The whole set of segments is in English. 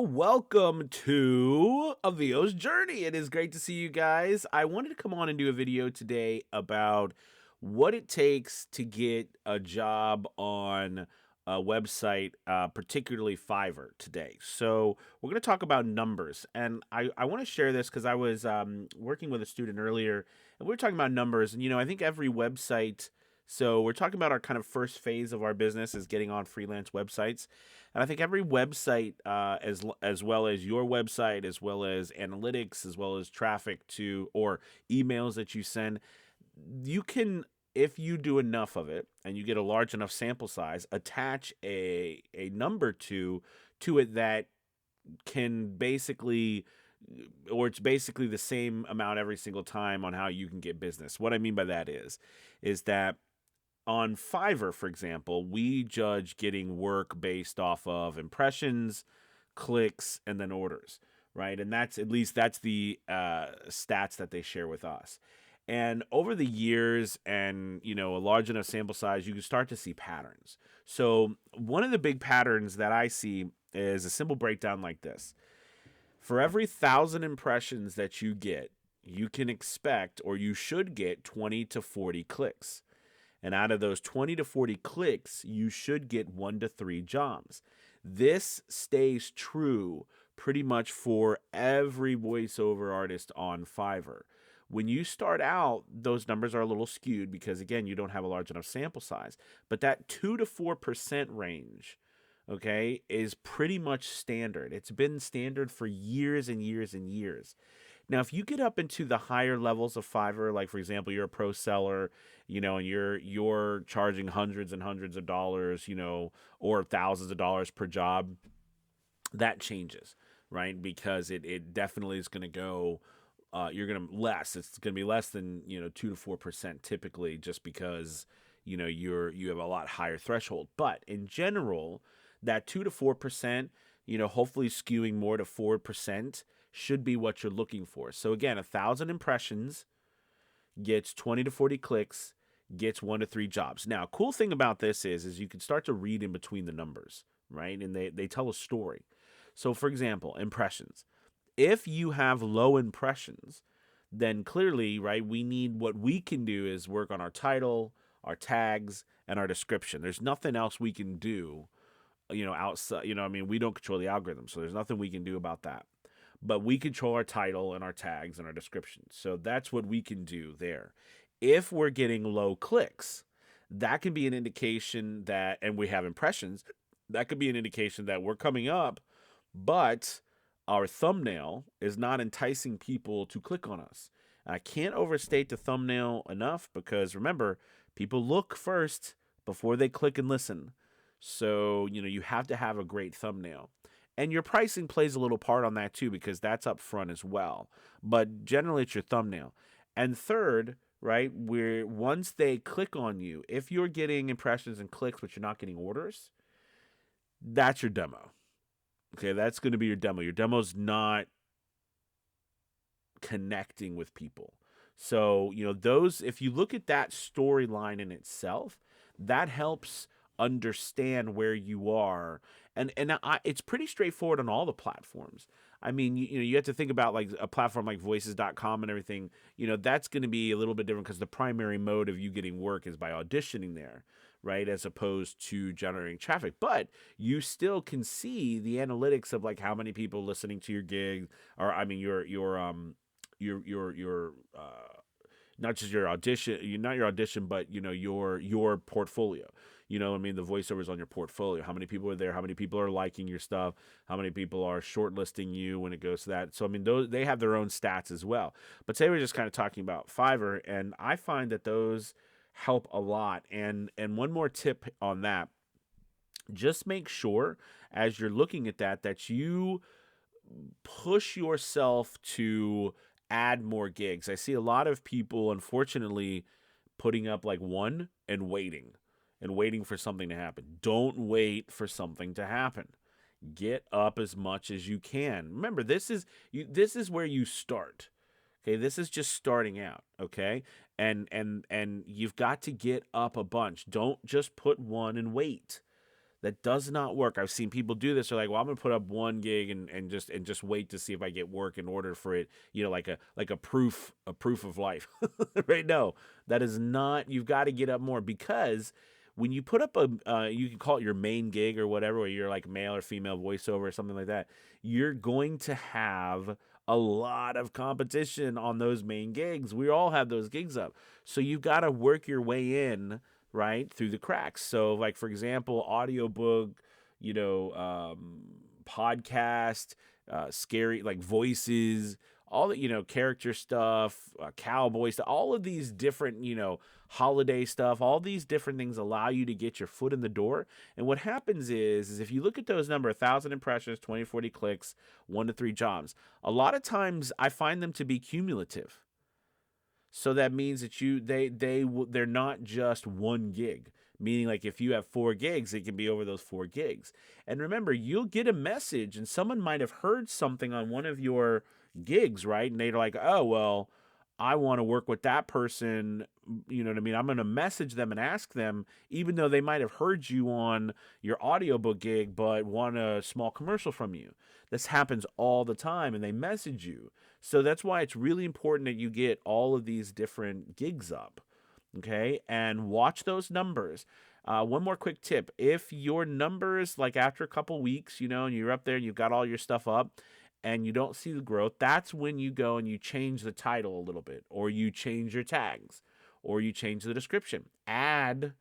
Welcome to Avio's Journey. It is great to see you guys. I wanted to come on and do a video today about what it takes to get a job on a website, particularly Fiverr today. So we're going to talk about numbers. And I want to share this because I was working with a student earlier and we were talking about numbers. And, I think every website. So we're talking about our kind of first phase of our business is getting on freelance websites, and I think every website, as well as your website, as well as analytics, as well as traffic to or emails that you send, you can, if you do enough of it and you get a large enough sample size, attach a number to it that can basically, or it's basically the same amount every single time on how you can get business. What I mean by that is that on Fiverr, for example, we judge getting work based off of impressions, clicks, and then orders, right? And that's at least that's the stats that they share with us. And over the years and a large enough sample size, you can start to see patterns. So one of the big patterns that I see is a simple breakdown like this. For every 1,000 impressions that you get, you can expect or you should get 20 to 40 clicks. And out of those 20 to 40 clicks, you should get 1 to 3 jobs. This stays true pretty much for every voiceover artist on Fiverr. When you start out, those numbers are a little skewed because, again, you don't have a large enough sample size. But that 2 to 4% range, okay, is pretty much standard. It's been standard for years and years and years. Now, if you get up into the higher levels of Fiverr, like for example, you're a pro seller, and you're charging hundreds and hundreds of dollars, or thousands of dollars per job, that changes, right? Because it definitely is going to go. You're going to less. It's going to be less than 2 to 4% typically, just because you have a lot higher threshold. But in general, that 2 to 4%, hopefully skewing more to 4%, should be what you're looking for. So again, 1,000 impressions gets 20 to 40 clicks, gets 1 to 3 jobs. Now, cool thing about this is you can start to read in between the numbers, right? And they tell a story. So for example, impressions. If you have low impressions, then clearly, right, what we can do is work on our title, our tags, and our description. There's nothing else we can do, outside, we don't control the algorithm, so there's nothing we can do about that. But we control our title and our tags and our description. So that's what we can do there. If we're getting low clicks, that can be an indication that, and we have impressions, that could be an indication that we're coming up, but our thumbnail is not enticing people to click on us. And I can't overstate the thumbnail enough because remember, people look first before they click and listen. So, you have to have a great thumbnail. And your pricing plays a little part on that too, because that's up front as well. But generally, it's your thumbnail. And third, right, where once they click on you, if you're getting impressions and clicks, but you're not getting orders, that's your demo. Okay, that's going to be your demo. Your demo's not connecting with people. So, if you look at that storyline in itself, that helps understand where you are. And it's pretty straightforward on all the platforms. I mean, you have to think about like a platform like voices.com and everything. That's going to be a little bit different because the primary mode of you getting work is by auditioning there, right? As opposed to generating traffic. But you still can see the analytics of like how many people listening to your gig, or I mean your not just your audition, not your audition, but your portfolio. The voiceovers on your portfolio. How many people are there? How many people are liking your stuff? How many people are shortlisting you when it goes to that? So those, they have their own stats as well. But today we're just kind of talking about Fiverr, and I find that those help a lot. And one more tip on that: just make sure as you're looking at that you push yourself to add more gigs. I see a lot of people, unfortunately, putting up like one and waiting for something to happen. Don't wait for something to happen. Get up as much as you can. Remember, this is where you start. Okay, this is just starting out, okay? And you've got to get up a bunch. Don't just put one and wait. That does not work. I've seen people do this. They're like, well, I'm gonna put up one gig and just wait to see if I get work in order for it, like a proof of life. Right? No, that is not. You've got to get up more, because when you put up you can call it your main gig or whatever, where you're like male or female voiceover or something like that. You're going to have a lot of competition on those main gigs. We all have those gigs up, so you've got to work your way in, right, through the cracks. So, like, for example, audiobook, podcast, scary, like, voices, all the, character stuff, cowboy stuff, all of these different, holiday stuff, all these different things allow you to get your foot in the door. And what happens is if you look at those number, 1,000 impressions, 20, 40 clicks, 1 to 3 jobs, a lot of times I find them to be cumulative. So that means that they're not just one gig. Meaning, like, if you have 4 gigs, it can be over those 4 gigs. And remember, you'll get a message, and someone might have heard something on one of your gigs, right? And they're like, oh, well, I want to work with that person. You know what I mean? I'm going to message them and ask them, even though they might have heard you on your audiobook gig, but want a small commercial from you. This happens all the time, and they message you. So that's why it's really important that you get all of these different gigs up, okay? And watch those numbers. One more quick tip. If your numbers, like after a couple weeks, and you're up there and you've got all your stuff up and you don't see the growth, that's when you go and you change the title a little bit, or you change your tags, or you change the description. Add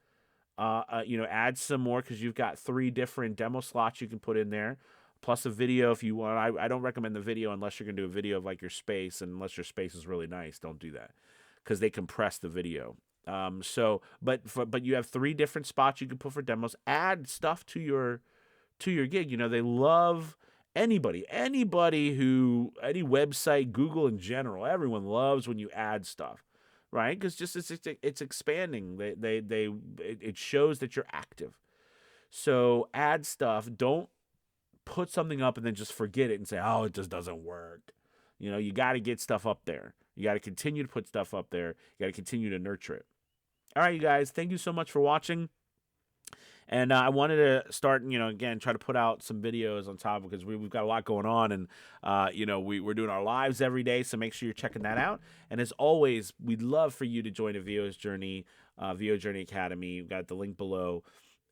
some more, because you've got 3 different demo slots you can put in there, plus a video if you want. I don't recommend the video unless you're going to do a video of like your space, and unless your space is really nice. Don't do that, because they compress the video. But you have 3 different spots you can put for demos. Add stuff to your gig. They love any website, Google in general. Everyone loves when you add stuff, right? Because just it's expanding. It shows that you're active. So add stuff. Don't put something up and then just forget it and say, oh, it just doesn't work. You got to get stuff up there. You got to continue to put stuff up there. You got to continue to nurture it. All right, you guys, thank you so much for watching. And I wanted to start, again, try to put out some videos on top, because we've got a lot going on. And, we're doing our lives every day. So make sure you're checking that out. And as always, we'd love for you to join a VO's Journey, VO Journey Academy. We've got the link below.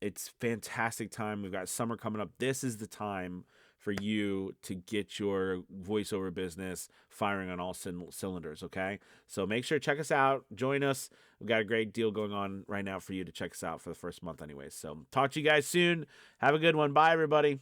It's fantastic time. We've got summer coming up. This is the time for you to get your voiceover business firing on all cylinders, okay? So make sure to check us out. Join us. We've got a great deal going on right now for you to check us out for the first month anyways. So talk to you guys soon. Have a good one. Bye, everybody.